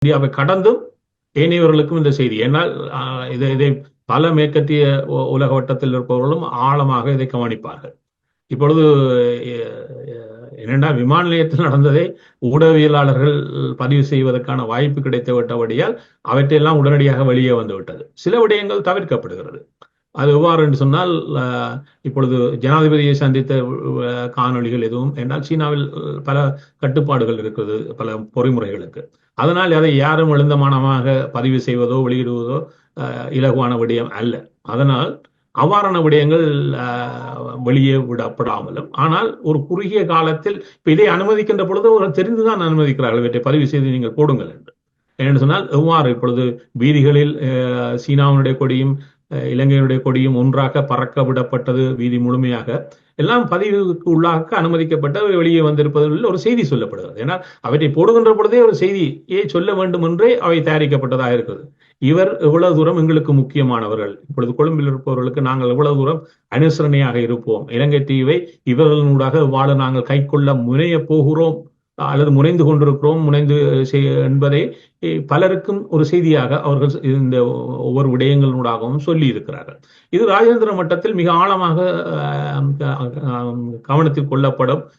இந்தியாவை கடந்தும் ஏனையவர்களுக்கும் இந்த செய்தி. ஏன்னால் இதை பல மேற்கத்திய உலக வட்டத்தில் இருப்பவர்களும் ஆழமாக இதை கவனிப்பார்கள். இப்பொழுது என்னென்னா, விமான நிலையத்தில் நடந்ததை ஊடகவியலாளர்கள் பதிவு செய்வதற்கான வாய்ப்பு கிடைத்து விட்டபடியால் அவற்றையெல்லாம் உடனடியாக வெளியே வந்து விட்டது. சில விடயங்கள் தவிர்க்கப்படுகிறது. அது எவ்வாறு என்று சொன்னால், இப்பொழுது ஜனாதிபதியை சந்தித்த காணொளிகள் எதுவும் என்றால் சீனாவில் பல கட்டுப்பாடுகள் இருக்குது, பல பொறிமுறைகளுக்கு. அதனால் அதை யாரும் எழுந்தமானமாக பதிவு செய்வதோ வெளியிடுவதோ இலகுவான விடயம் அல்ல. அதனால் அவ்வாறான விடயங்கள் வெளியே விடப்படாமலும், ஆனால் ஒரு குறுகிய காலத்தில் இப்ப இதை அனுமதிக்கின்ற பொழுது ஒரு தெரிந்துதான் அனுமதிக்கிறார்கள், இவற்றை பதிவு செய்து நீங்கள் போடுங்கள் என்று. ஏனென்று சொன்னால், எவ்வாறு இப்பொழுது வீதிகளில் சீனாவினுடைய கொடியும் இலங்கையினுடைய கொடியும் ஒன்றாக பறக்க விடப்பட்டது, வீதி முழுமையாக எல்லாம் பதிவுக்கு உள்ளாக அனுமதிக்கப்பட்ட வெளியே வந்திருப்பதில் ஒரு செய்தி சொல்லப்படுகிறது. ஏன்னா அவற்றை போடுகின்ற பொழுதே ஒரு செய்தியை சொல்ல வேண்டும் என்றே அவை தயாரிக்கப்பட்டதாக இருக்கிறது. இவர் எவ்வளவு தூரம் எங்களுக்கு முக்கியமானவர்கள், இப்பொழுது கொழும்பில் இருப்பவர்களுக்கு நாங்கள் எவ்வளவு தூரம் அனுசரணையாக இருப்போம், இலங்கை தீவை இவர்களூடாக வாழ நாங்கள் கை கொள்ள முனைய போகிறோம் அல்லது முனைந்து கொண்டிருக்கிறோம் என்பதை பலருக்கும் ஒரு செய்தியாக அவர்கள் இந்த ஒவ்வொரு விடயங்களினூடாகவும் சொல்லி இருக்கிறார்கள். இது ராஜேந்திர மட்டத்தில் மிக ஆழமாக கவனத்தில் கொள்ளப்படும்